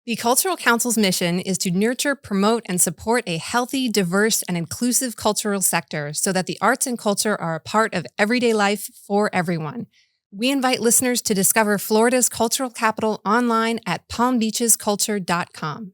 The Cultural Council's mission is to nurture, promote, and support a healthy, diverse, and inclusive cultural sector so that the arts and culture are a part of everyday life for everyone. We invite listeners to discover Florida's cultural capital online at palmbeachesculture.com.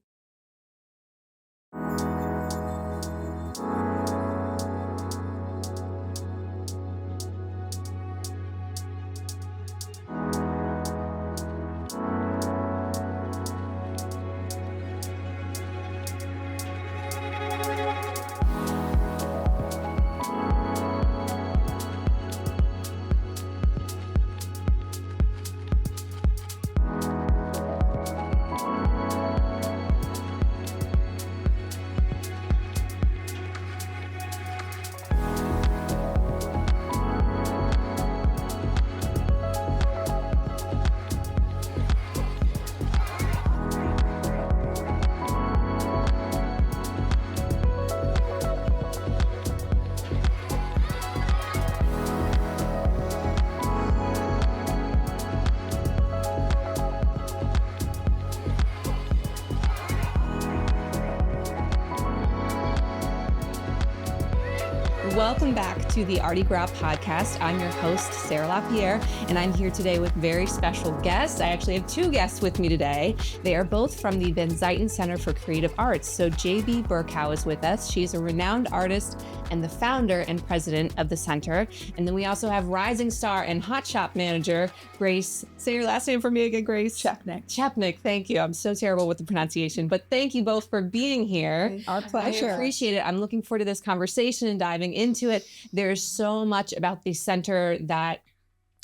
Welcome back to the Artie Grau podcast. I'm your host, Sarah LaPierre, and I'm here today with very special guests. I actually have two guests with me today. They are both from the Benzaiten Center for Creative Arts. So JB Berkow is with us. She's a renowned artist and the founder and president of the center. And then we also have rising star and hot shop manager, Grace. Say your last name for me again, Grace. Chapnik. Chapnik, thank you. I'm so terrible with the pronunciation, but thank you both for being here. Our pleasure. I appreciate it. I'm looking forward to this conversation and diving into it. There's so much about the center that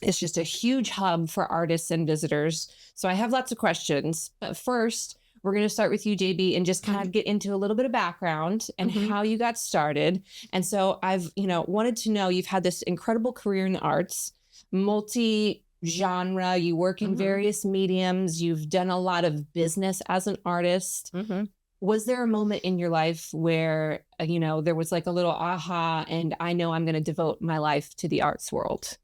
is just a huge hub for artists and visitors. So I have lots of questions. But first, we're going to start with you, JB, and just kind of get into a little bit of background and how you got started. And so I've, wanted to know, you've had this incredible career in the arts, multi-genre, you work in various mediums, you've done a lot of business as an artist. Was there a moment in your life where, there was like a little aha and I know I'm going to devote my life to the arts world?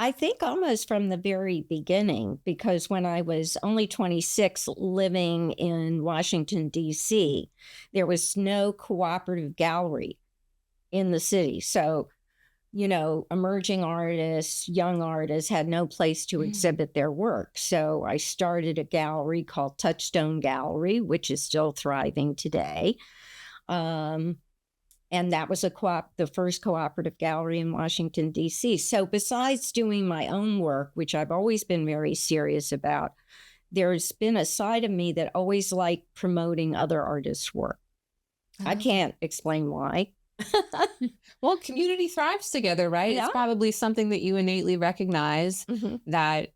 I think almost from the very beginning, because when I was only 26 living in Washington, D.C., there was no cooperative gallery in the city. So, emerging artists, young artists had no place to exhibit their work. So I started a gallery called Touchstone Gallery, which is still thriving today. And that was the first cooperative gallery in Washington, D.C. So besides doing my own work, which I've always been very serious about, there's been a side of me that always liked promoting other artists' work. I can't explain why. Well, community thrives together, right? Yeah. It's probably something that you innately recognize that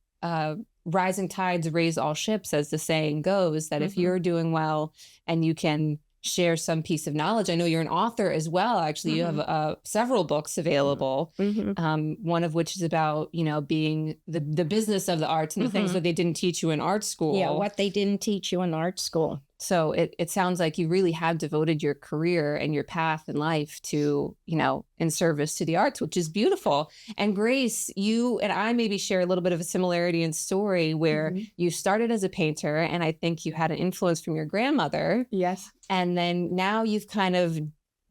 rising tides raise all ships, as the saying goes, that if you're doing well and you can share some piece of knowledge. I know you're an author as well. Actually, you have several books available, one of which is about, being the business of the arts and the things that they didn't teach you in art school. Yeah, what they didn't teach you in art school. So it sounds like you really have devoted your career and your path in life to, in service to the arts, which is beautiful. And Grace, you and I maybe share a little bit of a similarity in story where you started as a painter, and I think you had an influence from your grandmother. Yes. And then now you've kind of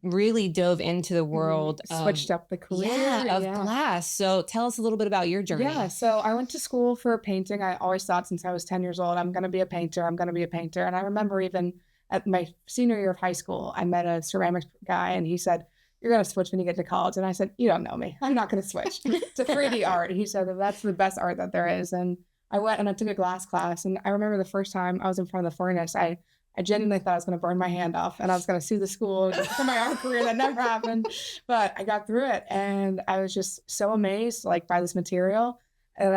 really dove into the world switched up the career of glass. So tell us a little bit about your journey. Yeah, so I went to school for painting. I always thought since I was 10 years old, I'm going to be a painter. And I remember even at my senior year of high school, I met a ceramics guy and he said, "You're going to switch when you get to college." And I said, "You don't know me. I'm not going to switch to 3D art." He said that that's the best art that there is. And I went and I took a glass class. And I remember the first time I was in front of the furnace, I genuinely thought I was going to burn my hand off and I was going to sue the school for my art career. That never happened, but I got through it. And I was just so amazed, by this material. And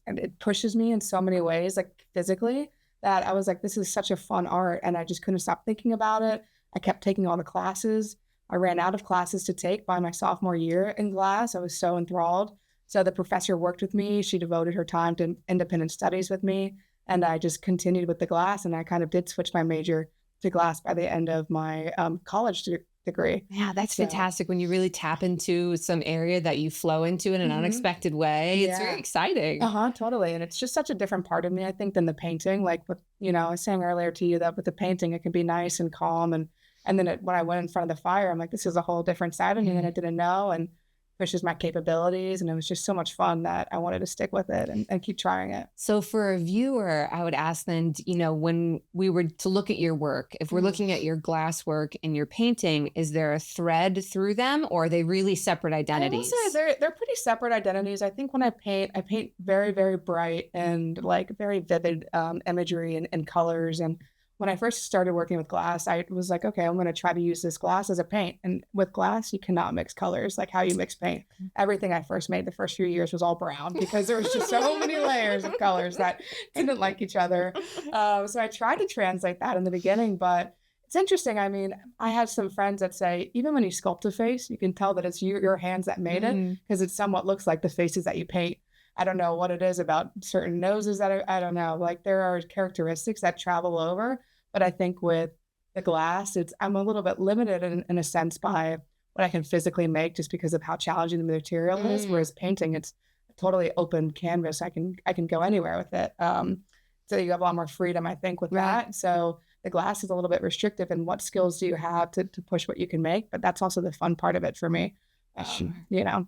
and it pushes me in so many ways, physically, that I was like, this is such a fun art. And I just couldn't stop thinking about it. I kept taking all the classes. I ran out of classes to take by my sophomore year in glass. I was so enthralled. So the professor worked with me. She devoted her time to independent studies with me. And I just continued with the glass, and I kind of did switch my major to glass by the end of my college degree. Yeah, that's So- fantastic when you really tap into some area that you flow into in an unexpected way. It's very Yeah. exciting. Totally. And it's just such a different part of me, I think, than the painting. Like with, I was saying earlier to you that with the painting, it can be nice and calm. And then when I went in front of the fire, I'm like, this is a whole different side of me that I didn't know, and pushes my capabilities. And it was just so much fun that I wanted to stick with it and keep trying it. So for a viewer, I would ask then, when we were to look at your work, if we're looking at your glass work and your painting, is there a thread through them, or are they really separate identities? I will say they're pretty separate identities. I think when I paint very, very bright and like very vivid imagery and colors. And when I first started working with glass, I was like, okay, I'm going to try to use this glass as a paint. And with glass, you cannot mix colors like how you mix paint. Everything I first made the first few years was all brown because there was just so many layers of colors that didn't like each other. So I tried to translate that in the beginning, but it's interesting. I mean, I have some friends that say, even when you sculpt a face, you can tell that it's your hands that made it because it somewhat looks like the faces that you paint. I don't know what it is about certain noses that I don't know. Like there are characteristics that travel over, but I think with the glass, I'm a little bit limited in a sense by what I can physically make just because of how challenging the material is. Whereas painting, it's a totally open canvas. I can go anywhere with it. So you have a lot more freedom, I think, with that. So the glass is a little bit restrictive in what skills do you have to push what you can make, but that's also the fun part of it for me.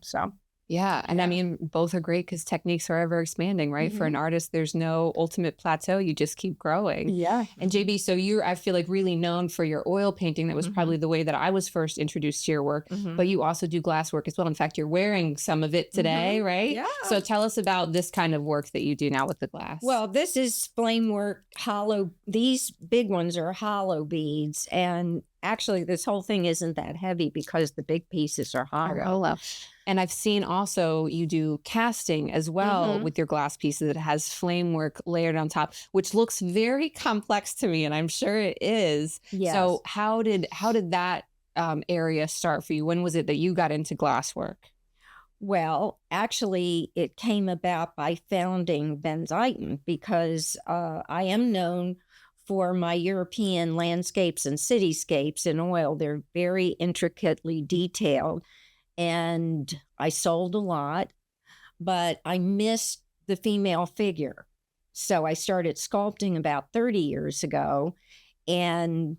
So. Yeah. And I mean, both are great because techniques are ever expanding, right? For an artist, there's no ultimate plateau. You just keep growing. Yeah. And JB, so you're, I feel like, really known for your oil painting. That was probably the way that I was first introduced to your work, but you also do glass work as well. In fact, you're wearing some of it today, right? Yeah. So tell us about this kind of work that you do now with the glass. Well, this is flame work, hollow. These big ones are hollow beads. And actually, this whole thing isn't that heavy because the big pieces are hollow. And I've seen also you do casting as well with your glass pieces that has flame work layered on top, which looks very complex to me, and I'm sure it is. Yes. So how did that area start for you? When was it that you got into glass work? Well, actually, it came about by founding Benzaiten because I am known for my European landscapes and cityscapes in oil. They're very intricately detailed. And I sold a lot, but I missed the female figure. So I started sculpting about 30 years ago. And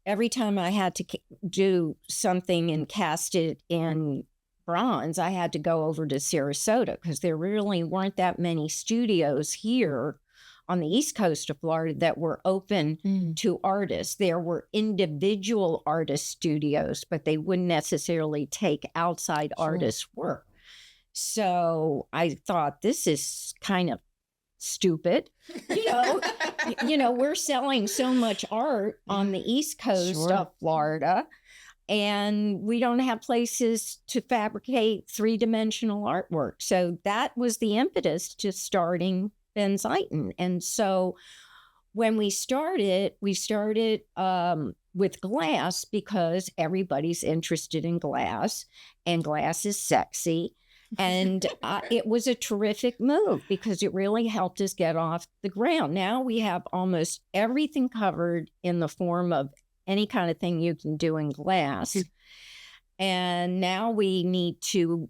every time I had to do something and cast it in bronze, I had to go over to Sarasota because there really weren't that many studios here on the East Coast of Florida that were open to artists. There were individual artist studios, but they wouldn't necessarily take outside artists' work. So I thought, this is kind of stupid. We're selling so much art on the East Coast of Florida, and we don't have places to fabricate three-dimensional artwork. So that was the impetus to starting Benzaiten. And so when we started with glass because everybody's interested in glass and glass is sexy. And it was a terrific move because it really helped us get off the ground. Now we have almost everything covered in the form of any kind of thing you can do in glass. And now we need to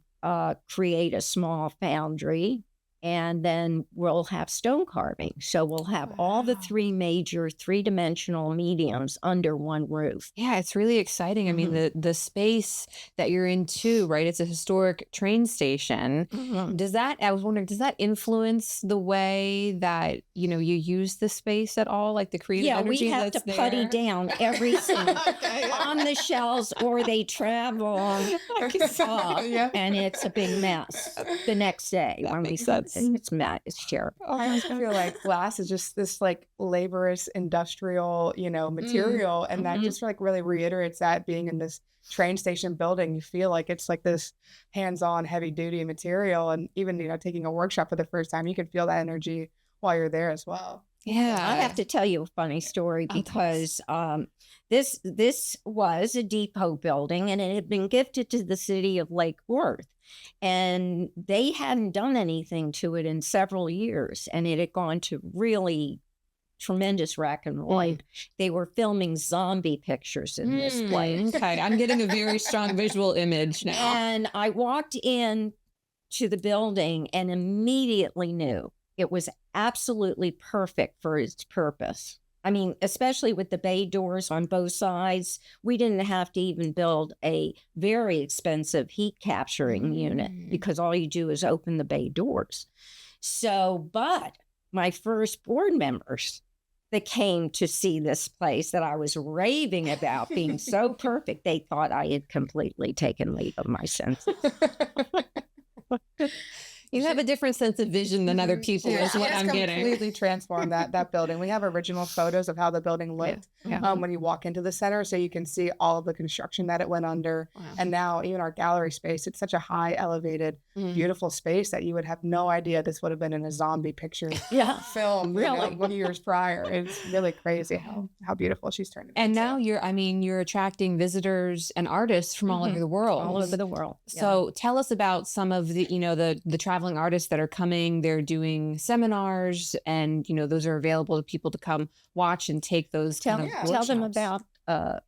create a small foundry. And then we'll have stone carving. So we'll have all the three major three-dimensional mediums under one roof. Yeah, it's really exciting. I mean, the space that you're in too, right? It's a historic train station. I was wondering, does that influence the way that, you use the space at all? Like the creative energy we have that's to putty down everything on the shelves or they travel and it's a big mess the next day. That makes sense. It's mad. It's terrible. I always feel like glass is just this like laborious industrial, material. And that just like really reiterates that being in this train station building, you feel like it's like this hands-on heavy duty material. And even, taking a workshop for the first time, you can feel that energy while you're there as well. Yeah. I have to tell you a funny story because this was a depot building and it had been gifted to the city of Lake Worth. And they hadn't done anything to it in several years. And it had gone to really tremendous rack and roll. They were filming zombie pictures in this place. Okay, I'm getting a very strong visual image now. And I walked in to the building and immediately knew it was absolutely perfect for its purpose. I mean, especially with the bay doors on both sides, we didn't have to even build a very expensive heat capturing unit because all you do is open the bay doors. So, but my first board members that came to see this place that I was raving about being so perfect, they thought I had completely taken leave of my senses. You have a different sense of vision than other people is what I'm getting. Completely transformed that building. We have original photos of how the building looked when you walk into the center, so you can see all of the construction that it went under. Wow. And now even our gallery space, it's such a high elevated, beautiful space that you would have no idea this would have been in a zombie picture film really 1 years prior. It's really crazy how beautiful she's turned into. And now you're attracting visitors and artists from all over the world. All over the world. So tell us about some of the, the traveling artists that are coming. They're doing seminars, and those are available to people to come watch and take those. Tell them about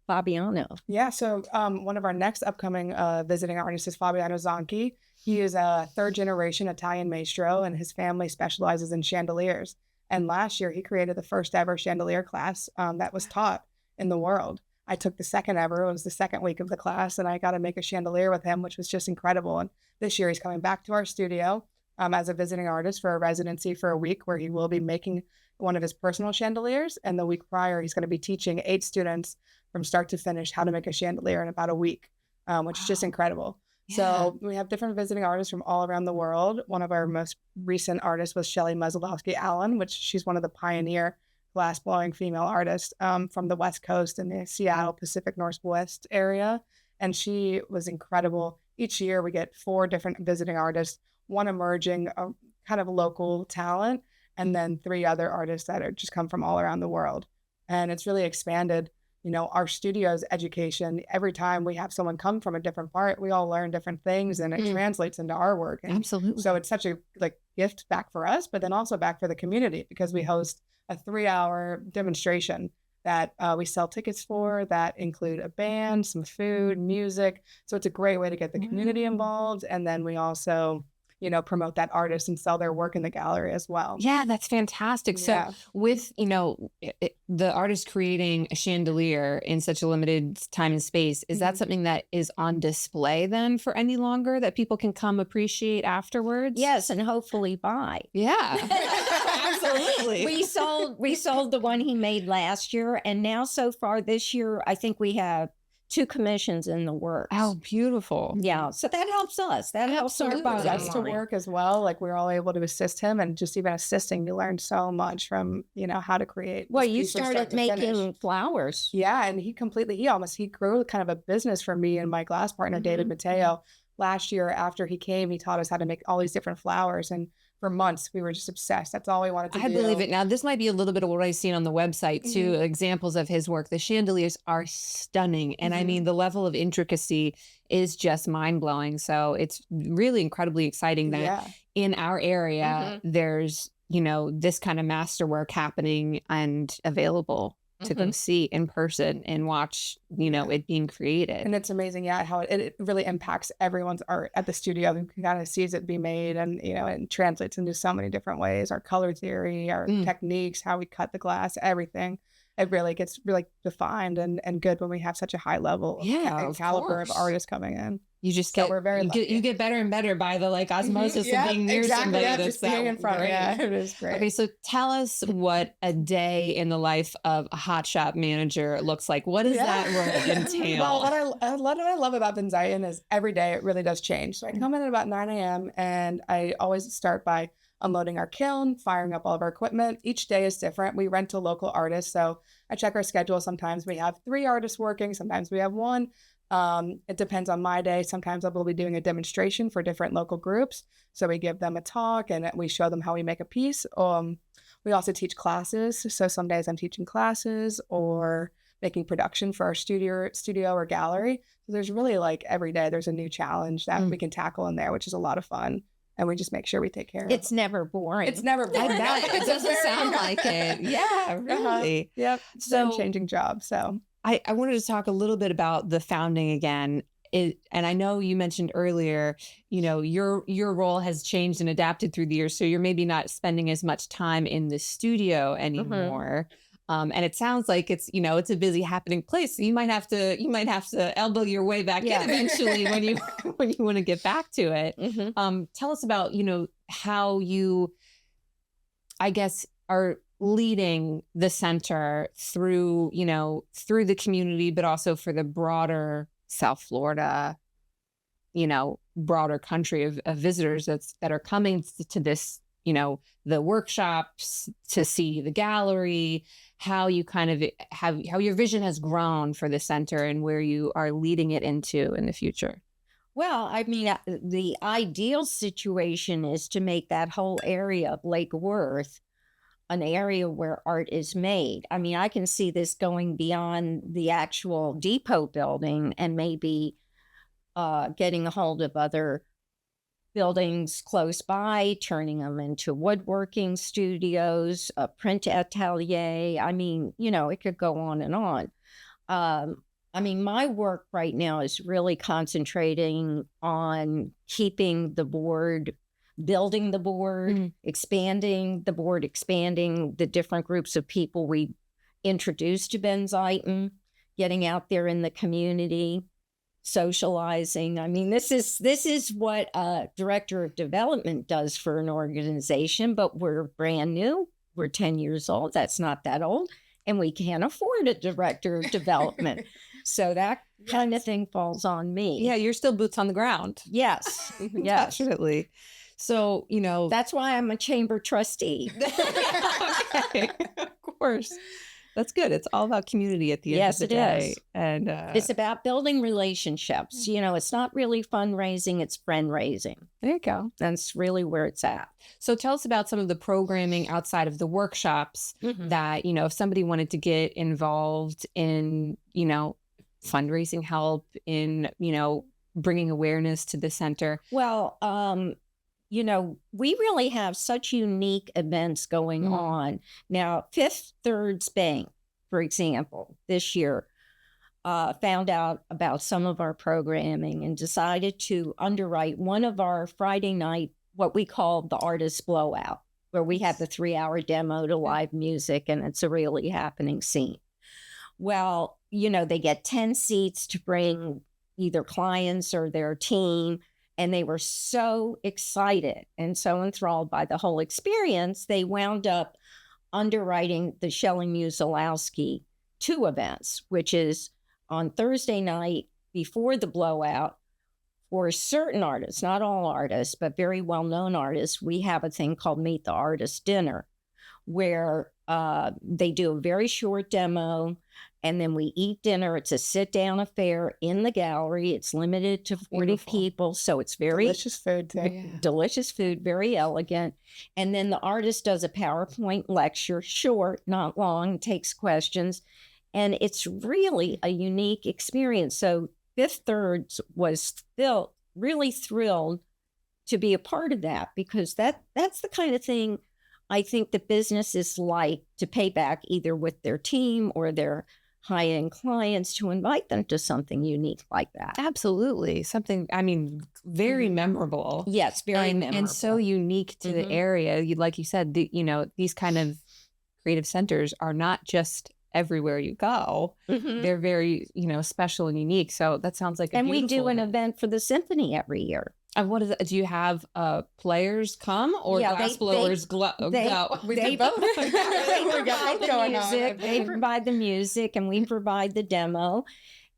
Fabiano. Yeah, so one of our next upcoming visiting artists is Fabiano Zanchi. He is a third-generation Italian maestro, and his family specializes in chandeliers. And last year, he created the first ever chandelier class that was taught in the world. I took the second ever. It was the second week of the class, and I got to make a chandelier with him, which was just incredible. And this year, he's coming back to our studio as a visiting artist for a residency for a week, where he will be making one of his personal chandeliers. And the week prior, he's going to be teaching 8 students from start to finish how to make a chandelier in about a week, which is just incredible. Yeah. So we have different visiting artists from all around the world. One of our most recent artists was Shelley Muzzolowski-Allen, which she's one of the pioneer glass-blowing female artists from the West Coast in the Seattle Pacific Northwest area. And she was incredible. Each year we get 4 different visiting artists, one emerging kind of local talent, and then 3 other artists that are just come from all around the world. And it's really expanded, our studio's education. Every time we have someone come from a different part, we all learn different things, and it translates into our work. And absolutely. So it's such a gift back for us, but then also back for the community, because we host a 3-hour demonstration that we sell tickets for that include a band, some food, music. So it's a great way to get the community involved. And then we also promote that artist and sell their work in the gallery as well. Yeah, that's fantastic. So with, the artist creating a chandelier in such a limited time and space, is that something that is on display then for any longer that people can come appreciate afterwards? Yes, and hopefully buy. Yeah, absolutely. We sold the one he made last year, and now so far this year, I think we have 2 commissions in the works. Oh, beautiful. Yeah. So that helps us. That helps our us to work as well. We're all able to assist him, and just even assisting, you learn so much from, how to create. Well, you started making flowers. Yeah. And he grew kind of a business for me and my glass partner, David Mateo. Last year, after he came, he taught us how to make all these different flowers. And for months, we were just obsessed. That's all we wanted to do. I believe it. Now, this might be a little bit of what I've seen on the website, too, examples of his work. The chandeliers are stunning. And I mean, the level of intricacy is just mind-blowing. So it's really incredibly exciting that in our area, there's, this kind of masterwork happening and available to go see in person and watch, it being created. And it's amazing, how it really impacts everyone's art at the studio. Who kind of sees it be made, and, it translates into so many different ways. Our color theory, our techniques, how we cut the glass, everything. It really gets defined and good when we have such a high level and caliber of artists coming in. You just get, you get better and better by the osmosis of being near somebody. Just being in front. Great. Yeah, it is great. Okay, so tell us what a day in the life of a hot shop manager looks like. What does that role entail? Well, what I love about Benzaiten is every day it really does change. So I come in at about 9 a.m. and I always start by unloading our kiln, firing up all of our equipment. Each day is different. We rent to local artists. So I check our schedule. Sometimes we have 3 artists working. Sometimes we have 1. It depends on my day. Sometimes I will be doing a demonstration for different local groups. So we give them a talk and we show them how we make a piece. We also teach classes. So some days I'm teaching classes or making production for our studio or gallery. So there's really every day there's a new challenge that we can tackle in there, which is a lot of fun. and we just make sure we take care of It's never boring. It's never boring. I bet it doesn't sound like it. Yeah, really. Yep. It's a changing job. So I wanted to talk a little bit about the founding again. And I know you mentioned earlier, your role has changed and adapted through the years. So you're maybe not spending as much time in the studio anymore. And it sounds like it's a busy happening place. So you might have to elbow your way back in eventually when you want to get back to it. Tell us about, how you, I guess, are leading the center through the community, but also for the broader South Florida, broader country of visitors that are coming to this, the workshops, to see the gallery, how you kind of how your vision has grown for the center and where you are leading it into in the future. Well, I mean, the ideal situation is to make that whole area of Lake Worth an area where art is made. I mean, I can see this going beyond the actual depot building and maybe getting a hold of other buildings close by, turning them into woodworking studios, a print atelier. I mean, it could go on and on. I mean, my work right now is really concentrating on keeping the board, building the board, expanding the board, expanding the different groups of people we introduced to Benzaiten, getting out there in the community, socializing. I mean, this is what a director of development does for an organization, but we're brand new. We're 10 years old. That's not that old. And we can't afford a director of development. So that kind of thing falls on me. Yeah, you're still boots on the ground. Yes. Yes. Definitely. So, that's why I'm a chamber trustee. Okay. Of course. That's good. It's all about community at the end of the day. Yes, it is. And it's about building relationships. It's not really fundraising, it's friend raising. There you go. That's really where it's at. So tell us about some of the programming outside of the workshops that, if somebody wanted to get involved in, fundraising help, in, bringing awareness to the center. Well, we really have such unique events going on. Now, Fifth Third's Bank, for example, this year found out about some of our programming and decided to underwrite one of our Friday night, what we call the Artist Blowout, where we have the 3-hour demo to live music, and it's a really happening scene. Well, they get 10 seats to bring either clients or their team. And they were so excited and so enthralled by the whole experience, they wound up underwriting the Shelley Musilowski 2 events, which is on Thursday night before the blowout. For certain artists, not all artists, but very well-known artists, we have a thing called Meet the Artist Dinner, where they do a very short demo, and then we eat dinner. It's a sit-down affair in the gallery. It's limited to 40 people, so it's very delicious food too. Delicious food, very elegant. And then the artist does a PowerPoint lecture, short, not long, takes questions, and it's really a unique experience. So Fifth Thirds was really thrilled to be a part of that, because that's the kind of thing I think the businesses like to pay back, either with their team or their high-end clients, to invite them to something unique like that. Absolutely. Something, very memorable. Yes, very memorable. And so unique to the area. Like you said, these kind of creative centers are not just everywhere you go. They're very, special and unique. So that sounds like and we do an event for the symphony every year. And what is it? Do you have players come, or glass blowers go? They provide the music. They provide the music, and we provide the demo.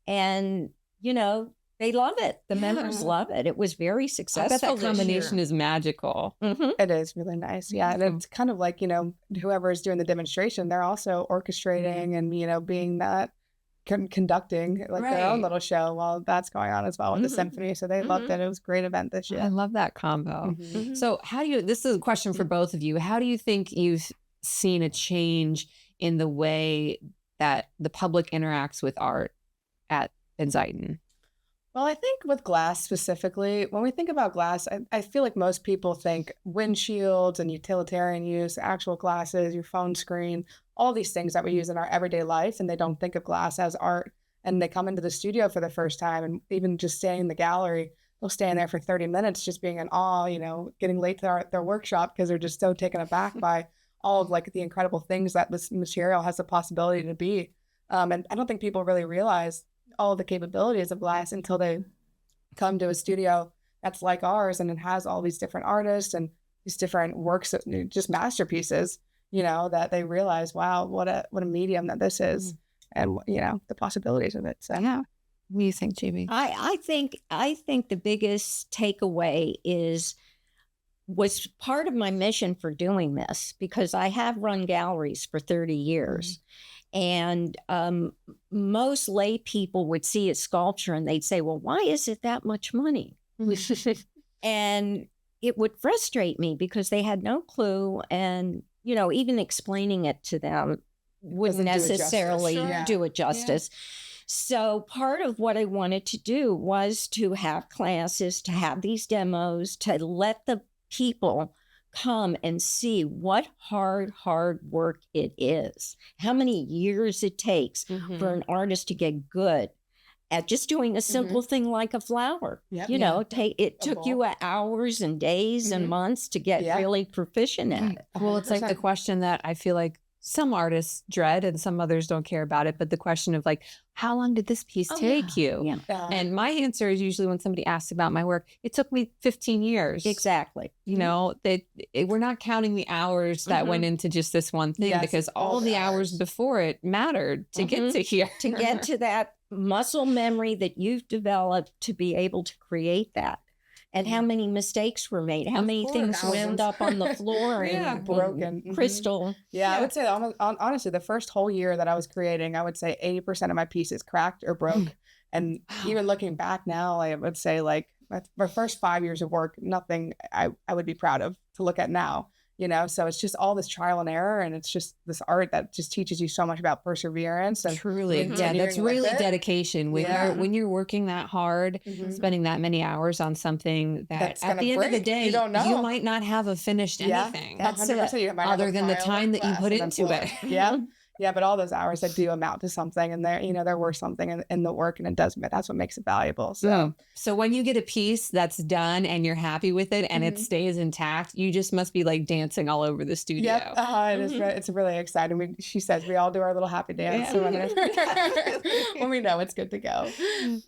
And they love it. The members love it. It was very successful. I bet that combination is magical. It is really nice. Yeah, and it's kind of like whoever is doing the demonstration, they're also orchestrating and being that. Conducting their own little show while that's going on as well with the symphony. So they loved it. It was a great event this year. I love that combo. So this is a question for both of you. How do you think you've seen a change in the way that the public interacts with art at Benzaiten? Well, I think with glass specifically, when we think about glass, I feel like most people think windshields and utilitarian use, actual glasses, your phone screen, all these things that we use in our everyday life, and they don't think of glass as art. And they come into the studio for the first time, and even just staying in the gallery, they'll stay in there for 30 minutes just being in awe, getting late to their workshop because they're just so taken aback by all of like the incredible things that this material has the possibility to be. And I don't think people really realize all the capabilities of glass until they come to a studio that's like ours, and it has all these different artists and these different works, just masterpieces, that they realize, wow, what a medium that this is, and the possibilities of it. So Yeah. What do you think, JB? I think the biggest takeaway was part of my mission for doing this, because I have run galleries for 30 years. And most lay people would see a sculpture and they'd say, well, why is it that much money? And it would frustrate me because they had no clue. And, even explaining it to them wouldn't necessarily do it justice. So part of what I wanted to do was to have classes, to have these demos, to let the people come and see what hard work it is, how many years it takes for an artist to get good at just doing a simple thing like a flower. It took you hours and days and months to get really proficient at it. Well, it's like the question that I feel like some artists dread and some others don't care about it, but the question of like, how long did this piece take you? Yeah. And my answer is usually when somebody asks about my work, it took me 15 years. Exactly. We're not counting the hours that went into just this one thing, because all the hours before it mattered to get to here. To get to that muscle memory that you've developed to be able to create that. And how many mistakes were made, how many things wound up on the floor and broken crystal. I would say honestly, the first whole year that I was creating, I would say 80% of my pieces cracked or broke. And even looking back now, I would say like my first 5 years of work, nothing I would be proud of to look at now. So it's just all this trial and error, and it's just this art that just teaches you so much about perseverance. And truly, that's really dedication. When you're working that hard, spending that many hours on something that at the end of the day, you don't know. You might not have a finished anything. That's it. Other than the time that you put into it. Yeah, but all those hours that do amount to something, and they're worth something in the work, and that's what makes it valuable. So when you get a piece that's done and you're happy with it and it stays intact, you just must be like dancing all over the studio. Yep, it is. It's really exciting. She says we all do our little happy dance when we know it's good to go.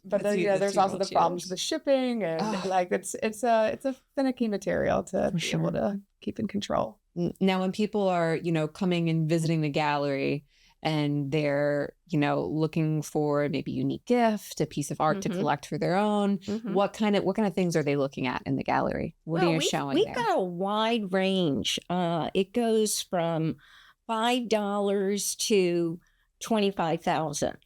But there's also the problems with the shipping, and like it's a finicky material to be able to keep in control. Now, when people are, coming and visiting the gallery and they're, looking for maybe a unique gift, a piece of art to collect for their own, what kind of things are they looking at in the gallery? What are you showing We've there? got a wide range. It goes from $5 to $25,000.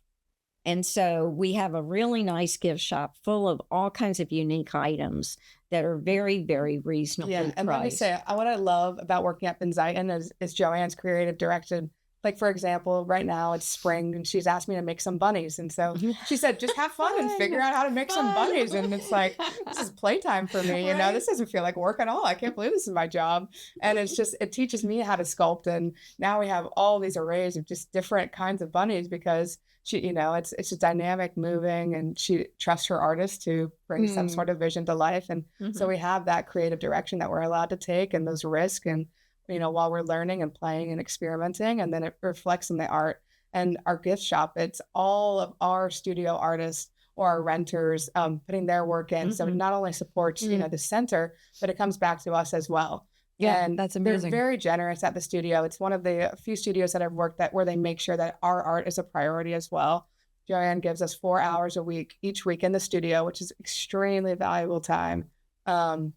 And so we have a really nice gift shop full of all kinds of unique items that are very, very reasonably priced. And let me say, what I love about working at Benzaiten is Joanne's creative direction. Like, for example, right now it's spring and she's asked me to make some bunnies. And so she said, just have fun and figure out how to make some bunnies. And it's like, this is playtime for me. This doesn't feel like work at all. I can't believe this is my job. And it teaches me how to sculpt. And now we have all these arrays of just different kinds of bunnies because she, it's a dynamic, moving, and she trusts her artist to bring some sort of vision to life. And so we have that creative direction that we're allowed to take and those risks, and while we're learning and playing and experimenting, and then it reflects in the art. And our gift shop, it's all of our studio artists or our renters putting their work in. So it not only supports, the center, but it comes back to us as well. Yeah, and that's amazing. They're very generous at the studio. It's one of the few studios that I've worked at where they make sure that our art is a priority as well. Joanne gives us 4 hours a week, each week in the studio, which is extremely valuable time to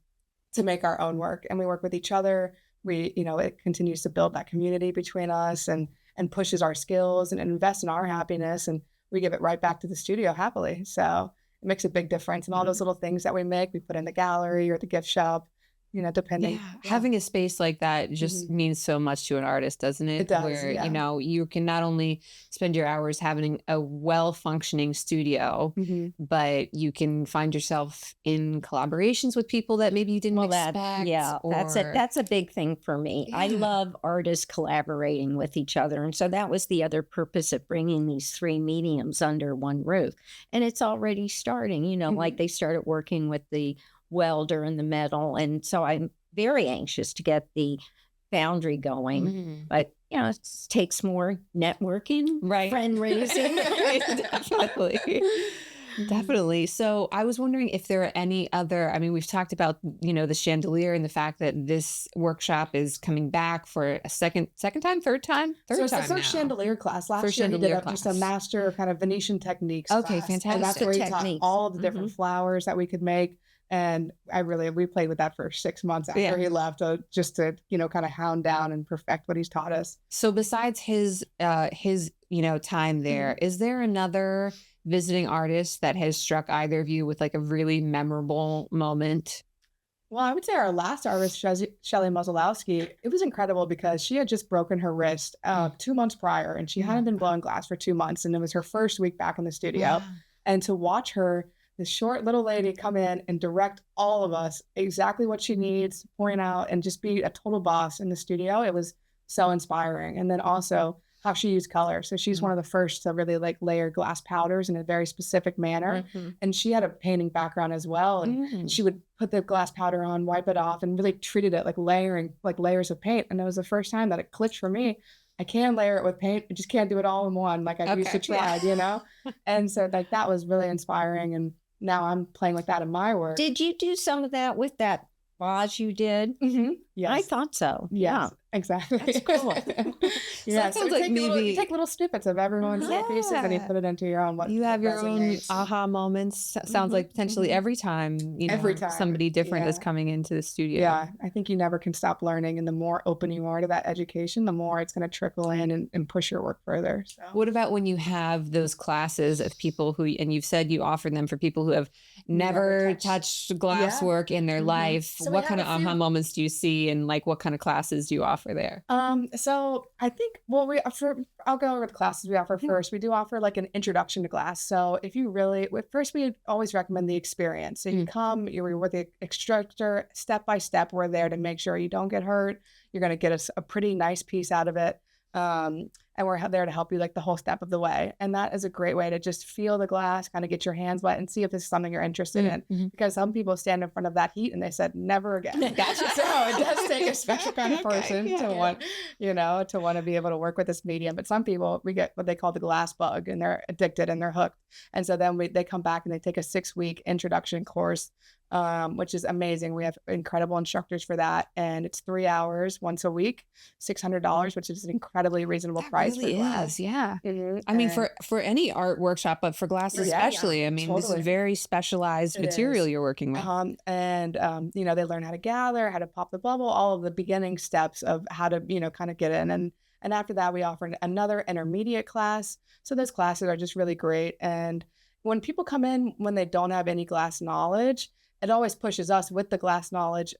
make our own work. And we work with each other. It continues to build that community between us and pushes our skills and invests in our happiness. And we give it right back to the studio happily. So it makes a big difference. And all those little things that we make, we put in the gallery or the gift shop, depending. Yeah. Having a space like that just means so much to an artist, doesn't it? It does, Where, yeah. you can not only spend your hours having a well-functioning studio, but you can find yourself in collaborations with people that maybe you didn't expect. That's a big thing for me. I love artists collaborating with each other. And so that was the other purpose of bringing these three mediums under one roof. And it's already starting, like they started working with the welder and the metal. And so I'm very anxious to get the foundry going. But, it takes more networking, right? Friend raising. Definitely. Definitely. So I was wondering if there are any other, we've talked about, the chandelier and the fact that this workshop is coming back for a second time, third time? So it's the time first now. chandelier class. Last First year he did chandelier just a master kind of Venetian techniques Okay, class. fantastic. And that's where he taught Techniques. all of the different flowers that we could make. And we played with that for 6 months after he left, just to, kind of hound down and perfect what he's taught us. So besides his time there, is there another visiting artist that has struck either of you with like a really memorable moment? Well, I would say our last artist, Shelly Muzzolowski, it was incredible because she had just broken her wrist 2 months prior, and she hadn't been blowing glass for 2 months, and it was her first week back in the studio. Wow. And to watch her, this short little lady, come in and direct all of us exactly what she needs, point out, and just be a total boss in the studio, it was so inspiring. And then also how she used color. So she's one of the first to really like layer glass powders in a very specific manner. And she had a painting background as well. And she would put the glass powder on, wipe it off, and really treated it like layering, like layers of paint. And it was the first time that it clicked for me. I can layer it with paint. I just can't do it all in one. Like I used to try, And so like that was really inspiring. And now I'm playing like that in my work. Did you do some of that with that vase you did? Yes. I thought so. Yes, exactly. That's cool. Yeah, so like you take little snippets of everyone's pieces and you put it into your own. You have your own aha moments. Sounds like potentially every time, somebody different is coming into the studio. Yeah, I think you never can stop learning. And the more open you are to that education, the more it's going to trickle in and push your work further. So. What about when you have those classes of people who, and you've said you offer them for people who have never touched glass work in their life. So what kind of aha moments do you see, and like what kind of classes do you offer there? So I think, I'll go over the classes we offer first. We do offer like an introduction to glass. So if you really, first we always recommend the experience. So you come, you're with the instructor, step by step. We're there to make sure you don't get hurt. You're going to get a pretty nice piece out of it. And we're there to help you like the whole step of the way. And that is a great way to just feel the glass, kind of get your hands wet and see if this is something you're interested in. Because some people stand in front of that heat and they said, never again. Gotcha. So it does take a special kind of person to want to be able to work with this medium. But some people, we get what they call the glass bug, and they're addicted and they're hooked. And so then they come back and they take a 6-week introduction course, which is amazing. We have incredible instructors for that. And it's 3 hours once a week, $600, which is an incredibly reasonable price for glass. Yeah. For any art workshop, but for glass especially, this is very specialized material you're working with. They learn how to gather, how to pop the bubble, all of the beginning steps of how to, kind of get in. And after that, we offer another intermediate class. So those classes are just really great. And when people come in, when they don't have any glass knowledge, it always pushes us with the glass knowledge.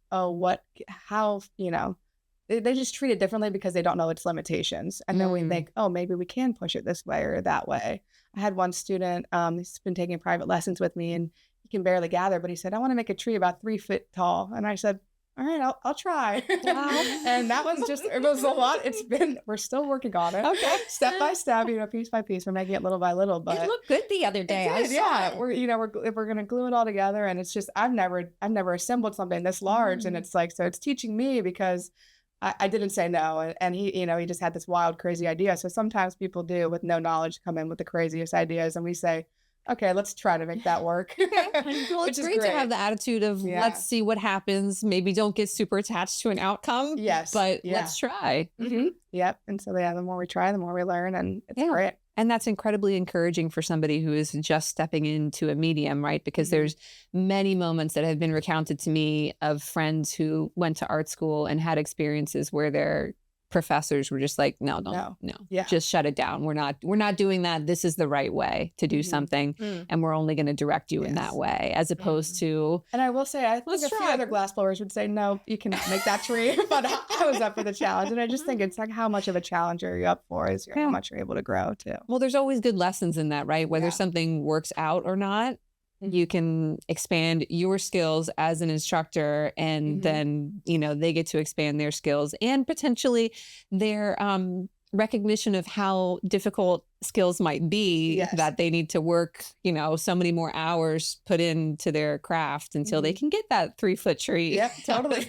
They just treat it differently because they don't know its limitations. And then we think, maybe we can push it this way or that way. I had one student, he's been taking private lessons with me, and he can barely gather, but he said, I want to make a tree about 3 feet tall. And I said, all right, I'll try. Wow. And that was it was a lot. We're still working on it. Okay. Step by step, piece by piece. We're making it little by little, but it looked good the other day. I saw it. We're going to glue it all together. And it's just, I've never assembled something this large. And it's like, so it's teaching me because I didn't say no. And he, he just had this wild, crazy idea. So sometimes people do with no knowledge come in with the craziest ideas. And we say, okay, let's try to make that work. Well, it's great to have the attitude of let's see what happens. Maybe don't get super attached to an outcome. Yes. But let's try. Yep. And so the more we try, the more we learn. And it's great. And that's incredibly encouraging for somebody who is just stepping into a medium, right? Because there's many moments that have been recounted to me of friends who went to art school and had experiences where their professors were just like, no, Yeah. just shut it down. We're not doing that. This is the right way to do something. And we're only going to direct you in that way, as opposed to. And I will say, I think a few other glassblowers would say, no, you cannot make that tree. But I was up for the challenge. And I just think it's like, how much of a challenge are you up for is how much you're able to grow too. Well, there's always good lessons in that, right? Whether something works out or not, you can expand your skills as an instructor, and then, they get to expand their skills and potentially their recognition of how difficult skills might be, that they need to work, so many more hours put into their craft until they can get that 3-foot tree. Yep, totally.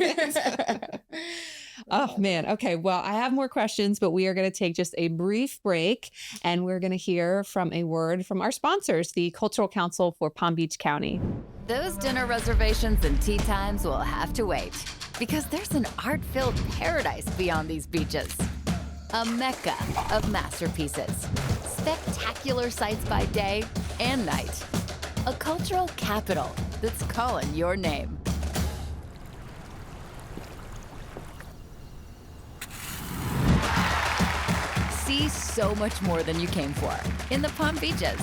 Oh, man. Okay. Well, I have more questions, but we are going to take just a brief break, and we're going to hear from a word from our sponsors, the Cultural Council for Palm Beach County. Those dinner reservations and tea times will have to wait, because there's an art-filled paradise beyond these beaches. A mecca of masterpieces, spectacular sights by day and night. A cultural capital that's calling your name. See so much more than you came for in the Palm Beaches.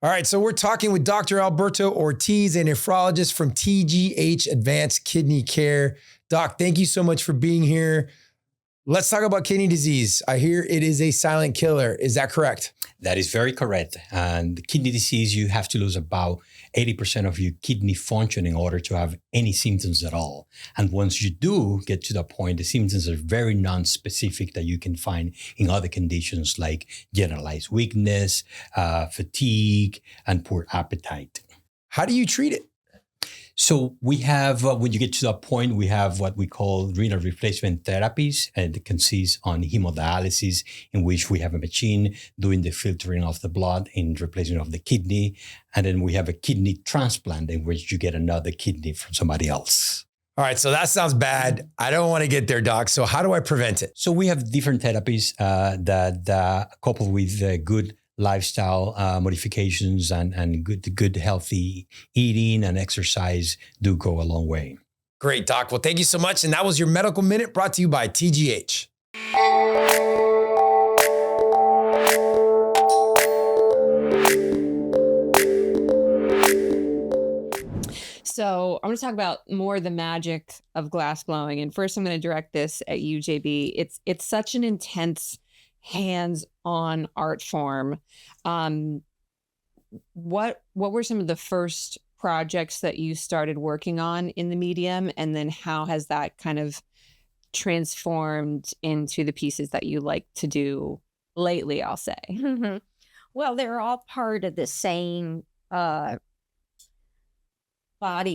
All right, so we're talking with Dr. Alberto Ortiz, a nephrologist from TGH Advanced Kidney Care. Doc, thank you so much for being here. Let's talk about kidney disease. I hear it is a silent killer. Is that correct? That is very correct. And kidney disease, you have to lose about 80% of your kidney function in order to have any symptoms at all. And once you do get to that point, the symptoms are very non-specific that you can find in other conditions like generalized weakness, fatigue, and poor appetite. How do you treat it? So we have, when you get to that point, we have what we call renal replacement therapies, and it consists on hemodialysis, in which we have a machine doing the filtering of the blood and replacement of the kidney. And then we have a kidney transplant, in which you get another kidney from somebody else. All right, so that sounds bad. I don't want to get there, Doc. So how do I prevent it? So we have different therapies that coupled with good lifestyle modifications and good healthy eating and exercise do go a long way. Great, Doc. Well, thank you so much. And that was your Medical Minute brought to you by TGH. So I'm going to talk about more the magic of glass blowing. And first, I'm going to direct this at you, JB. It's such an intense hands-on art form. What were some of the first projects that you started working on in the medium, and then how has that kind of transformed into the pieces that you like to do lately, I'll say? Mm-hmm. Well, they're all part of the same body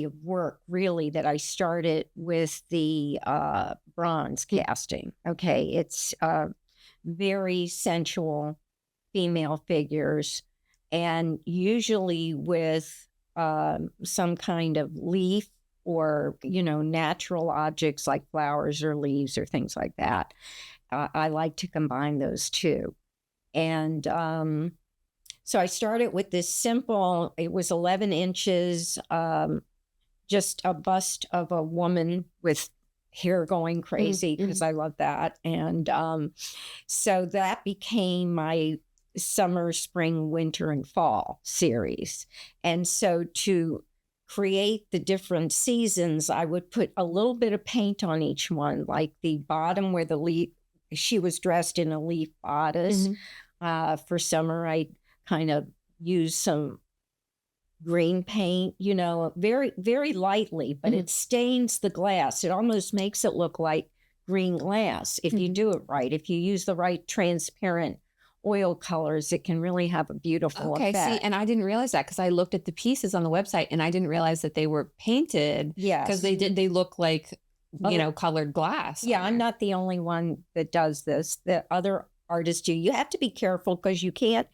of work, really, that I started with the bronze casting. Okay, it's very sensual female figures, and usually with some kind of leaf or, natural objects like flowers or leaves or things like that. I like to combine those two. And so I started with this simple, it was 11 inches, just a bust of a woman with hair going crazy, because I love that. And so that became my summer, spring, winter, and fall series. And so to create the different seasons, I would put a little bit of paint on each one, like the bottom where the leaf, she was dressed in a leaf bodice. For summer, I kind of use some green paint, very, very lightly, but it stains the glass. It almost makes it look like green glass if you do it right. If you use the right transparent oil colors, it can really have a beautiful effect. See, and I didn't realize that because I looked at the pieces on the website and I didn't realize that they were painted. Yes. Because they look like, colored glass. Yeah, I'm not the only one that does this. The other artists do. You have to be careful because you can't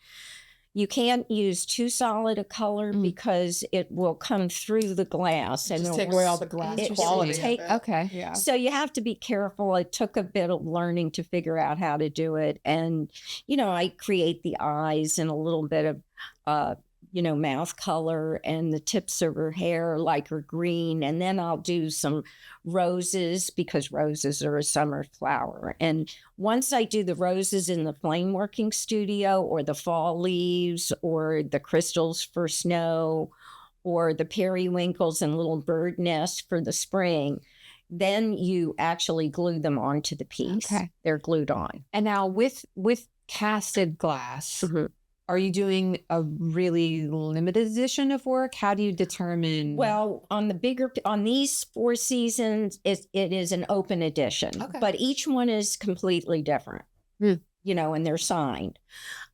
You can't use too solid a color because it will come through the glass and Just it take will away all the glass quality. Okay. Yeah. So you have to be careful. It took a bit of learning to figure out how to do it. And, I create the eyes and a little bit of, mouth color, and the tips of her hair like her green. And then I'll do some roses because roses are a summer flower. And once I do the roses in the flame working studio, or the fall leaves, or the crystals for snow, or the periwinkles and little bird nests for the spring, then you actually glue them onto the piece. Okay. They're glued on. And now with casted glass, are you doing a really limited edition of work? How do you determine? Well, on these 4 seasons, it is an open edition, but each one is completely different, and they're signed.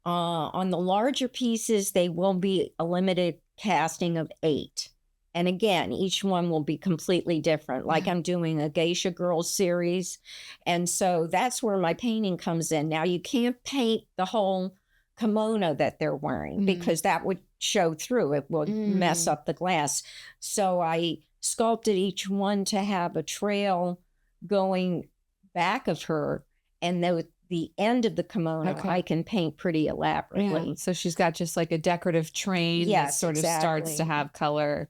On the larger pieces, they will be a limited casting of 8. And again, each one will be completely different. Like I'm doing a Geisha Girls series. And so that's where my painting comes in. Now, you can't paint the whole kimono that they're wearing because that would show through. It would mess up the glass. So I sculpted each one to have a trail going back of her, and the end of the kimono I can paint pretty elaborately. Yeah. So she's got just like a decorative train that sort of starts to have color.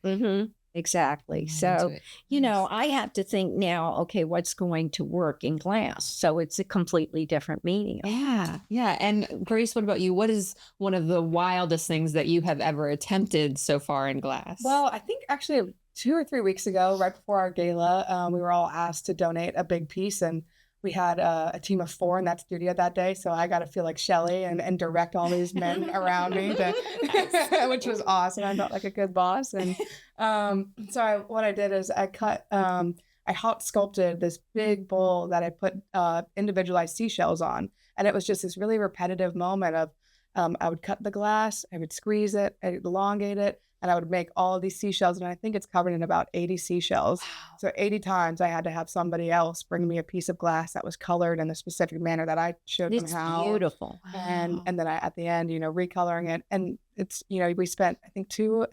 Exactly. So, I have to think now, okay, what's going to work in glass? So it's a completely different medium. Yeah. Yeah. And Grace, what about you? What is one of the wildest things that you have ever attempted so far in glass? Well, I think actually 2 or 3 weeks ago, right before our gala, we were all asked to donate a big piece, and we had a team of 4 in that studio that day. So I got to feel like Shelley and direct all these men around me, which was awesome. I felt like a good boss. And what I did is I hot sculpted this big bowl that I put individualized seashells on. And it was just this really repetitive moment of I would cut the glass, I would squeeze it, I'd elongate it, and I would make all of these seashells. And I think it's covered in about 80 seashells. Wow. So 80 times I had to have somebody else bring me a piece of glass that was colored in a specific manner that I showed them how. It's beautiful. And then I, at the end, recoloring it. And it's, we spent, I think 2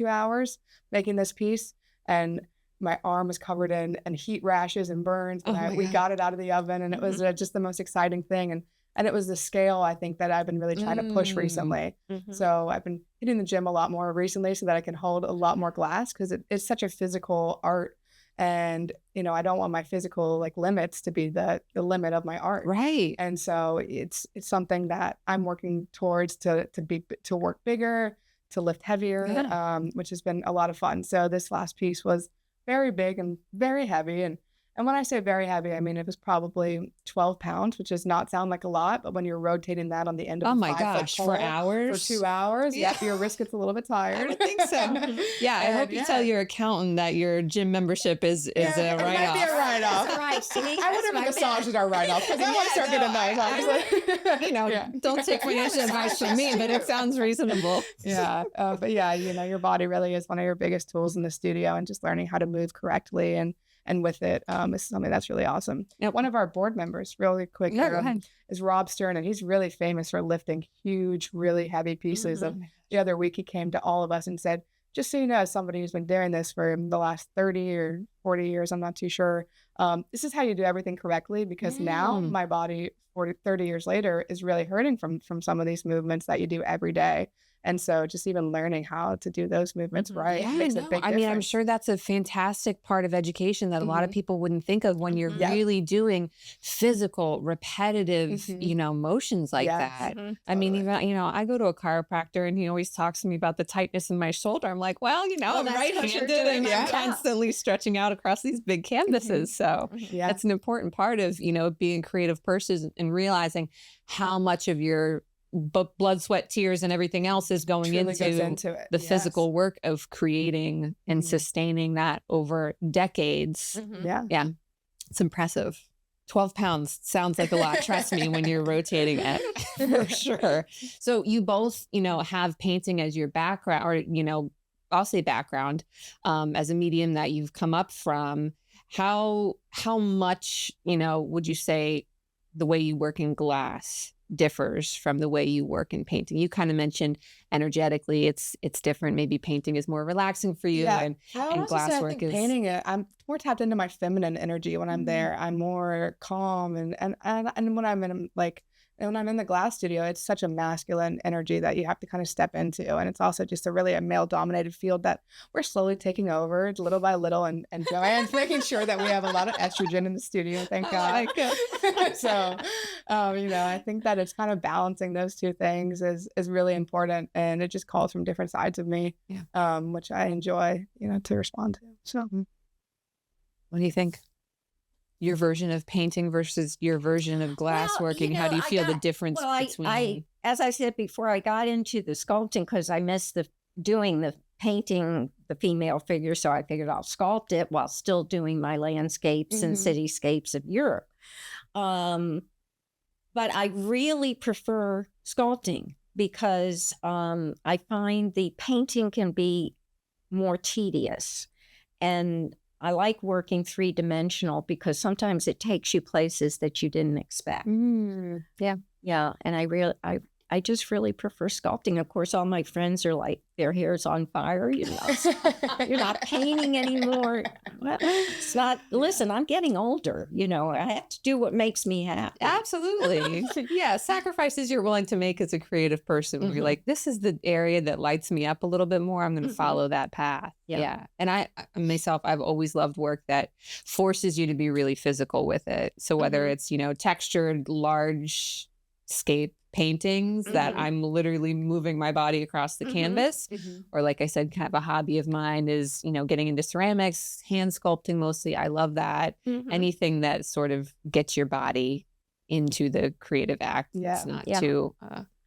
hours making this piece. And my arm was covered in heat rashes and burns. And we got it out of the oven, and it was just the most exciting thing. And it was the scale, I think, that I've been really trying to push recently. So I've been hitting the gym a lot more recently so that I can hold a lot more glass, because it's such a physical art. And, I don't want my physical limits to be the limit of my art. Right. And so it's something that I'm working towards to work bigger, to lift heavier, which has been a lot of fun. So this last piece was very big and very heavy. And when I say very heavy, I mean, it was probably 12 pounds, which does not sound like a lot, but when you're rotating that on the end of oh a my 5-foot gosh, pole for hours? for 2 hours, your wrist gets a little bit tired. I would think so. Yeah, I hope you tell your accountant that your gym membership is a write-off. It might be a write-off. That's right. See, I wonder if massages are write-offs, because I want to start getting those, obviously. Don't take financial advice from me, but it sounds reasonable. Yeah. But yeah, your body really is one of your biggest tools in the studio, and just learning how to move correctly and with it is something that's really awesome. Now, one of our board members, really quick, is Rob Stern, and he's really famous for lifting huge, really heavy pieces. The other week, he came to all of us and said, just so you know, as somebody who's been doing this for the last 30 or 40 years, I'm not too sure, this is how you do everything correctly, because now my body, 30 years later, is really hurting from some of these movements that you do every day. And so just even learning how to do those movements right makes a big difference. I mean, I'm sure that's a fantastic part of education that a lot of people wouldn't think of when you're really doing physical, repetitive, motions like that. I mean, even, I go to a chiropractor and he always talks to me about the tightness in my shoulder. I'm like, well, I'm right-handed and I'm constantly stretching out across these big canvases. So that's an important part of, being a creative person and realizing how much of your blood, sweat, tears, and everything else is going into the physical work of creating and sustaining that over decades. Yeah. It's impressive. 12 pounds sounds like a lot. Trust me, when you're rotating it, for sure. So you both, have painting as your background, or, I'll say background, as a medium that you've come up from. How much, would you say the way you work in glass differs from the way you work in painting? You kind of mentioned energetically it's different. Maybe painting is more relaxing for you, and glasswork is painting it. I'm more tapped into my feminine energy when I'm there. I'm more calm, and when I'm in when I'm in the glass studio, it's such a masculine energy that you have to kind of step into. And it's also just a male-dominated field that we're slowly taking over little by little. And Joanne's making sure that we have a lot of estrogen in the studio, thank God. So, I think that it's kind of balancing those two things is really important. And it just calls from different sides of me, which I enjoy, to respond to. So what do you think? Your version of painting versus your version of glassworking? How do you feel the difference between? As I said before, I got into the sculpting because I missed doing the painting, the female figure. So I figured I'll sculpt it while still doing my landscapes and cityscapes of Europe. But I really prefer sculpting because I find the painting can be more tedious, and I like working 3-dimensional because sometimes it takes you places that you didn't expect. Yeah. And I just really prefer sculpting. Of course, all my friends are like, their hair's on fire. You're not painting anymore. Well, it's not. Listen, I'm getting older. I have to do what makes me happy. Absolutely. Yeah. Sacrifices you're willing to make as a creative person. Where you're like, this is the area that lights me up a little bit more. I'm going to follow that path. Yeah. And I've always loved work that forces you to be really physical with it. So whether it's, textured, large scape paintings that I'm literally moving my body across the canvas, or like I said, kind of a hobby of mine is, getting into ceramics, hand sculpting mostly. I love that. Anything that sort of gets your body into the creative act. It's not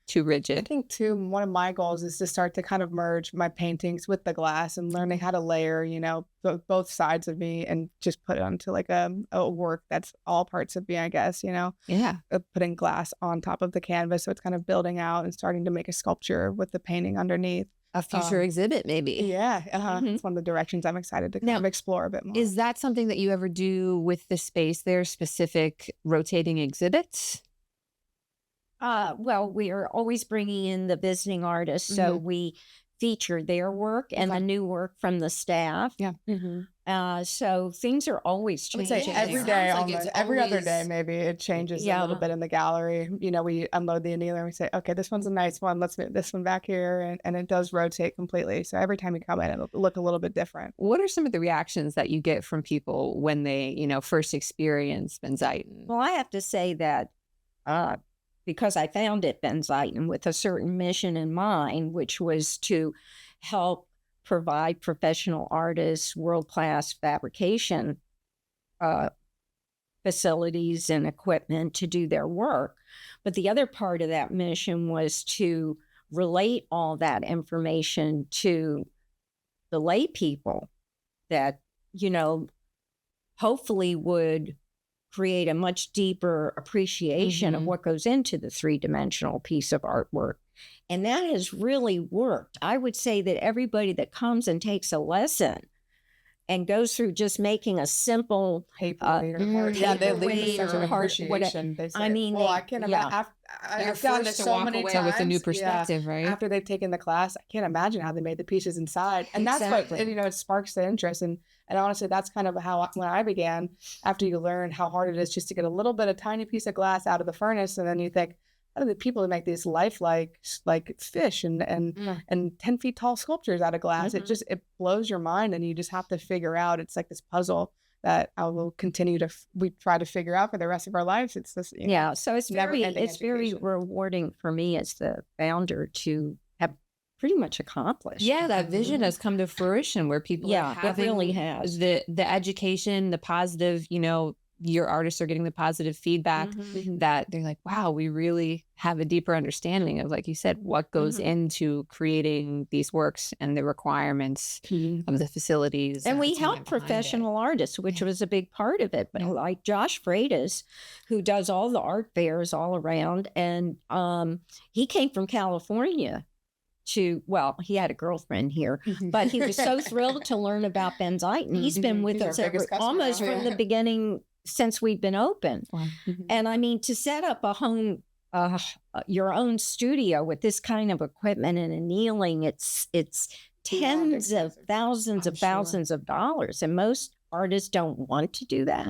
too rigid. I think too, one of my goals is to start to kind of merge my paintings with the glass and learning how to layer, both sides of me and just put it onto like a work that's all parts of me, I guess, putting glass on top of the canvas. So it's kind of building out and starting to make a sculpture with the painting underneath. A future exhibit, maybe. Yeah. It's one of the directions I'm excited to kind of explore a bit more. Is that something that you ever do with the space there, specific rotating exhibits? Well, we are always bringing in the visiting artists, so we feature their work and the new work from the staff. So things are always changing. I would say every day, every other day, maybe it changes a little bit in the gallery. We unload the annealer and we say, okay, this one's a nice one. Let's move this one back here. And it does rotate completely. So every time you come in, it'll look a little bit different. What are some of the reactions that you get from people when they, first experience Benzaiten? Well, I have to say that because I founded Benzaiten with a certain mission in mind, which was to help provide professional artists world-class fabrication facilities and equipment to do their work. But the other part of that mission was to relate all that information to the lay people that, hopefully would create a much deeper appreciation of what goes into the 3-dimensional piece of artwork. And that has really worked. I would say that everybody that comes and takes a lesson and goes through just making a simple paperweight they leave such an appreciation. I can't imagine. I've done this so many times with a new perspective, right? After they've taken the class, I can't imagine how they made the pieces inside, and that's what it sparks the interest. And honestly, that's kind of how when I began. After you learn how hard it is just to get a little bit of tiny piece of glass out of the furnace, and then you think, how do the people who make these lifelike like fish and 10 feet tall sculptures out of glass? It blows your mind, and you just have to figure out. It's like this puzzle that I will continue to we try to figure out for the rest of our lives. It's this so it's very rewarding for me as the founder to have pretty much accomplished. Yeah, that vision has come to fruition where people are having it really has the education, the positive, your artists are getting the positive feedback that they're like, wow, we really have a deeper understanding of, like you said, what goes into creating these works and the requirements of the facilities. And we help professional artists, which was a big part of it. But like Josh Freitas, who does all the art fairs all around, and he came from California he had a girlfriend here, but he was so thrilled to learn about Benzaiten. He's been with us almost from the beginning since we've been open. And I mean, to set up a home your own studio with this kind of equipment and annealing, it's tens of thousands of dollars. And most artists don't want to do that.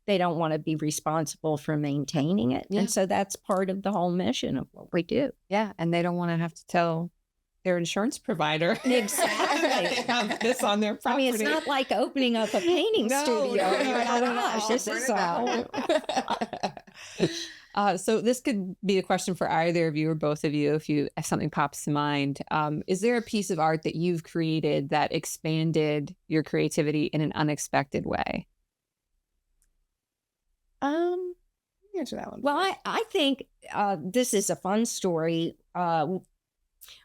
They don't want to be responsible for maintaining it. And so that's part of the whole mission of what we do. Yeah. And they don't want to have to tell their insurance provider. Exactly. They have this on their property. I mean, it's not like opening up a painting studio. Not at all. This is all. So this could be a question for either of you or both of you if something pops to mind. Is there a piece of art that you've created that expanded your creativity in an unexpected way? Answer that one. Well, I think this is a fun story.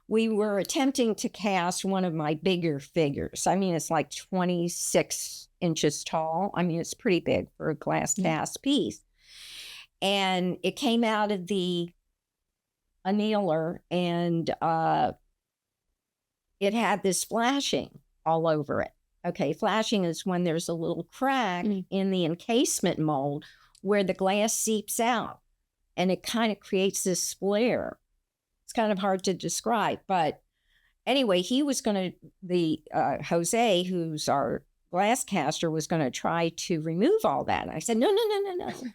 We were attempting to cast one of my bigger figures. I mean, it's like 26 inches tall. I mean, it's pretty big for a glass cast piece. And it came out of the annealer, and it had this flashing all over it. Okay, flashing is when there's a little crack in the encasement mold where the glass seeps out, and it kind of creates this flare. It's kind of hard to describe, but anyway, he was going to, Jose, who's our glass caster, was going to try to remove all that. And I said, no.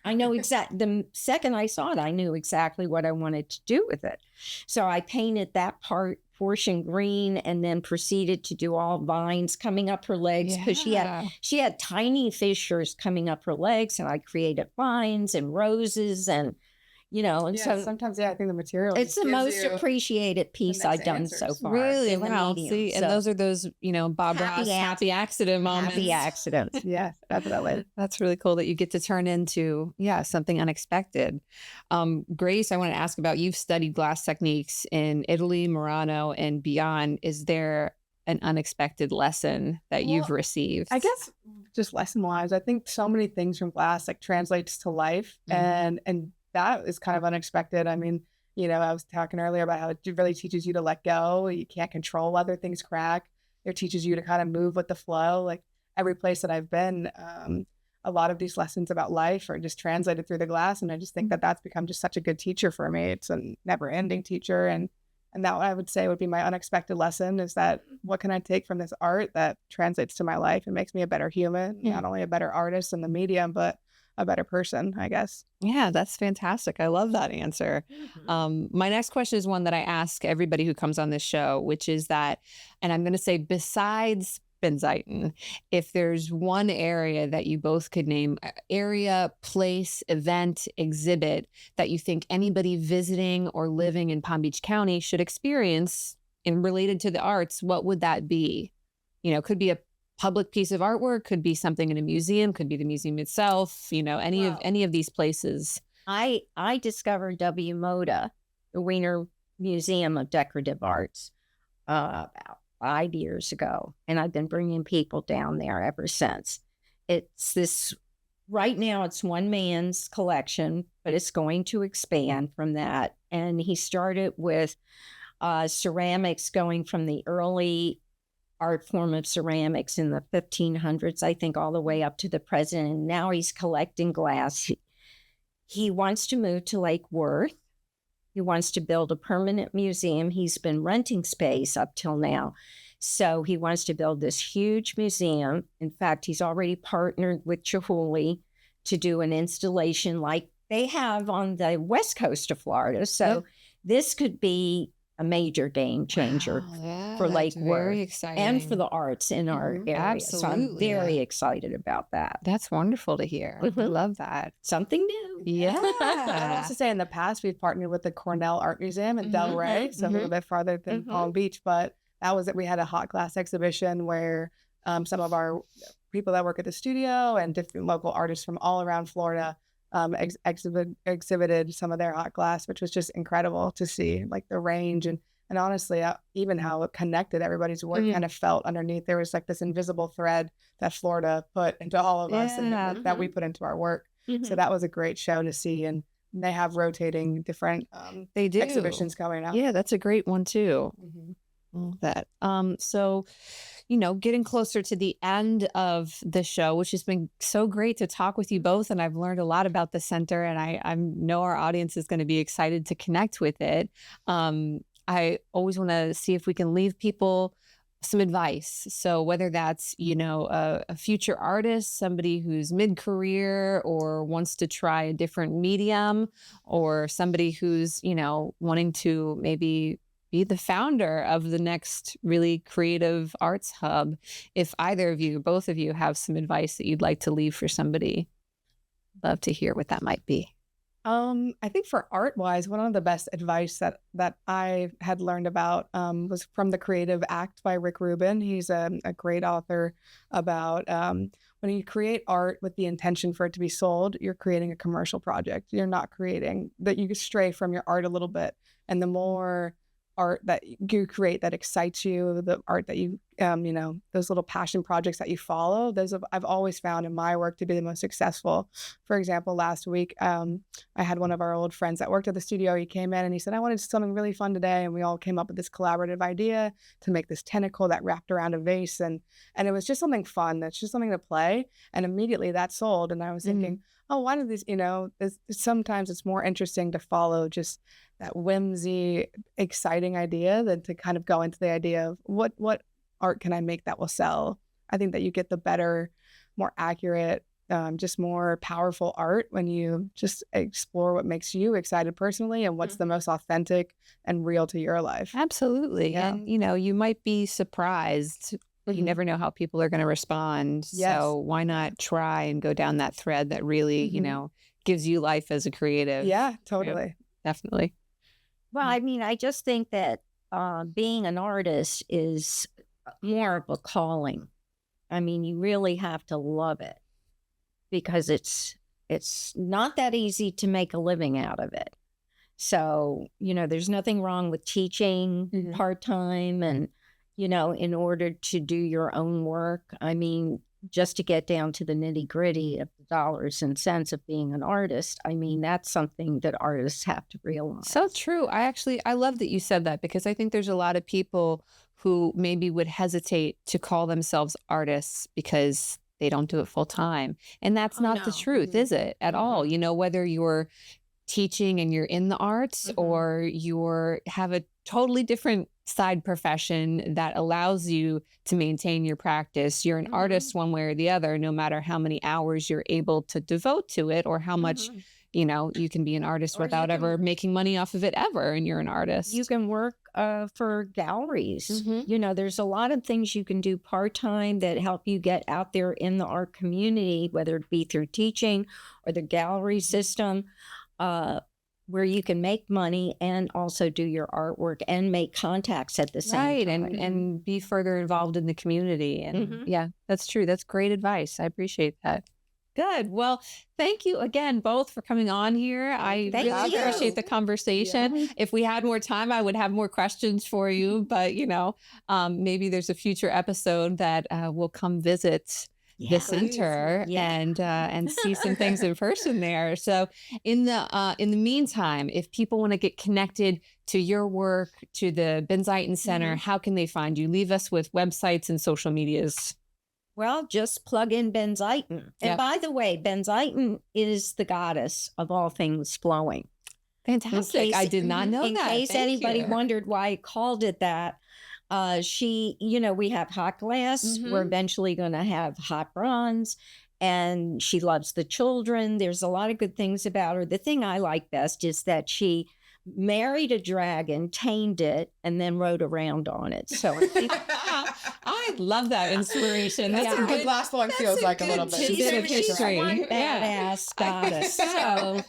I know the second I saw it, I knew exactly what I wanted to do with it. So I painted that portion green, and then proceeded to do all vines coming up her legs, because she had tiny fissures coming up her legs, and I created vines and roses and, and so sometimes, I think the material. It's the most appreciated piece I've done so far. Really? Wow. See, and those are those, Bob Ross happy accident moments. Happy accidents. Yes, definitely. That's really cool that you get to turn into, something unexpected. Grace, I want to ask about, you've studied glass techniques in Italy, Murano, and beyond. Is there an unexpected lesson that you've received? I guess just lesson-wise, I think so many things from glass translates to life, and that is kind of unexpected. I mean, I was talking earlier about how it really teaches you to let go. You can't control whether things crack. It teaches you to kind of move with the flow. Like every place that I've been, a lot of these lessons about life are just translated through the glass. And I just think that that's become just such a good teacher for me. It's a never ending teacher. And that I would say would be my unexpected lesson, is that what can I take from this art that translates to my life and makes me a better human, not only a better artist in the medium, but a better person, I guess. Yeah, that's fantastic. I love that answer. My next question is one that I ask everybody who comes on this show, which is that, and I'm going to say, besides Benzaiten, if there's one area that you both could name, area, place, event, exhibit, that you think anybody visiting or living in Palm Beach County should experience and related to the arts, what would that be? Could be a public piece of artwork, could be something in a museum, could be the museum itself, any of these places. I discovered W. Moda, the Wiener Museum of Decorative Arts, about 5 years ago, and I've been bringing people down there ever since. Right now it's one man's collection, but it's going to expand from that. And he started with ceramics, going from the early art form of ceramics in the 1500s, I think, all the way up to the present. And now he's collecting glass. He wants to move to Lake Worth. He wants to build a permanent museum. He's been renting space up till now. So he wants to build this huge museum. In fact, he's already partnered with Chihuly to do an installation like they have on the west coast of Florida. So this could be a major game changer for Lake Worth and for the arts in our area. Absolutely. So I'm very excited about that. That's wonderful to hear. I love that. Something new. Yeah. I was to say, in the past, we've partnered with the Cornell Art Museum in Delray, so a little bit farther than Palm Beach, but that was it. We had a hot glass exhibition where some of our people that work at the studio and different local artists from all around Florida exhibited some of their hot glass, which was just incredible to see, like the range and honestly, even how it connected everybody's work kind of felt underneath. There was like this invisible thread that Florida put into all of us and that we put into our work. So that was a great show to see. And they have rotating different exhibitions going up. Yeah, that's a great one too. That. So getting closer to the end of the show, which has been so great to talk with you both. And I've learned a lot about the center, and I know our audience is going to be excited to connect with it. I always want to see if we can leave people some advice. So whether that's, a future artist, somebody who's mid-career or wants to try a different medium, or somebody who's, wanting to maybe be the founder of the next really creative arts hub. If either of you, both of you, have some advice that you'd like to leave for somebody, love to hear what that might be. I think for art wise, one of the best advice that I had learned about was from The Creative Act by Rick Rubin. He's a great author about when you create art with the intention for it to be sold, you're creating a commercial project. You're not creating that. You stray from your art a little bit, and the more art that you create that excites you, the art that you, those little passion projects that you follow, I've always found in my work to be the most successful. For example, last week, I had one of our old friends that worked at the studio. He came in and he said, I wanted something really fun today. And we all came up with this collaborative idea to make this tentacle that wrapped around a vase. And it was just something fun. That's just something to play. And immediately that sold. And I was thinking, oh, why do these, sometimes it's more interesting to follow just that whimsy, exciting idea than to kind of go into the idea of what art can I make that will sell. I think that you get the better, more accurate, just more powerful art when you just explore what makes you excited personally and what's the most authentic and real to your life. Absolutely. Yeah. And, you might be surprised. You never know how people are going to respond. Yes. So why not try and go down that thread that really, gives you life as a creative? Yeah, totally. Definitely. Well, I mean, I just think that being an artist is more of a calling. I mean, you really have to love it because it's not that easy to make a living out of it. So, there's nothing wrong with teaching part-time and, in order to do your own work. I mean, just to get down to the nitty-gritty of the dollars and cents of being an artist, I mean, that's something that artists have to realize. So true. I love that you said that, because I think there's a lot of people who maybe would hesitate to call themselves artists because they don't do it full time. And that's not the truth, is it, at all? Whether you're teaching and you're in the arts or have a totally different side profession that allows you to maintain your practice, you're an artist one way or the other, no matter how many hours you're able to devote to it or how much, you can be an artist without ever making money off of it ever, and you're an artist. You can work for galleries. There's a lot of things you can do part-time that help you get out there in the art community, whether it be through teaching or the gallery system, where you can make money and also do your artwork and make contacts at the same time. And be further involved in the community. And yeah, that's true. That's great advice. I appreciate that. Good. Well, thank you again, both, for coming on here. I really appreciate the conversation. Yeah. If we had more time, I would have more questions for you, but maybe there's a future episode that we'll come visit the center and see some things in person there. So in the meantime, if people want to get connected to your work, to the Benzaiten Center, how can they find you? Leave us with websites and social medias. Well, just plug in Benzaiten. And by the way, Benzaiten is the goddess of all things flowing. Fantastic. I did not know that. In case anybody wondered why I called it that, we have hot glass. We're eventually going to have hot bronze, and she loves the children. There's a lot of good things about her. The thing I like best is that she married a dragon, tamed it, and then rode around on it. So I love that inspiration. That's a good last one. Feels like a little bit. She's one badass goddess. So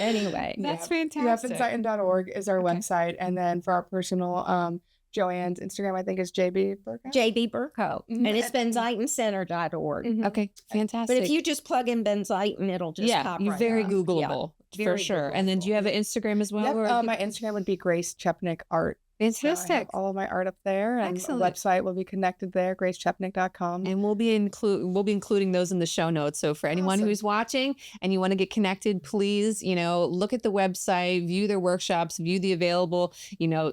anyway, that's fantastic. Benzaiten.org is our website, and then for our personal Joanne's Instagram, I think, is JB Berkow. JB Berkow. And it's benzaitencenter.org. Okay, fantastic. But if you just plug in Benzaiten, it'll just pop right very up. Googleable, for sure. And then do you have an Instagram as well? Yep. My Instagram would be Grace Chepneik Art. So I Fantastic. have all of my art up there, and Excellent. the website will be connected there, gracechepneik.com. And we'll be including those in the show notes. So for anyone Awesome. who's watching and you want to get connected, please, look at the website, view their workshops, view the available,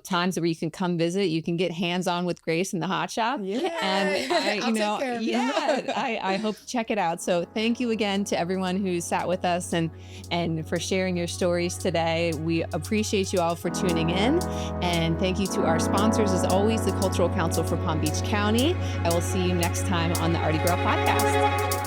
times where you can come visit. You can get hands-on with Grace in the hot shop. Yeah. And I'll take care of you. I hope to check it out. So thank you again to everyone who sat with us and for sharing your stories today. We appreciate you all for tuning in. And thank you to our sponsors, as always, the Cultural Council for Palm Beach County. I will see you next time on the Artie Girl Podcast.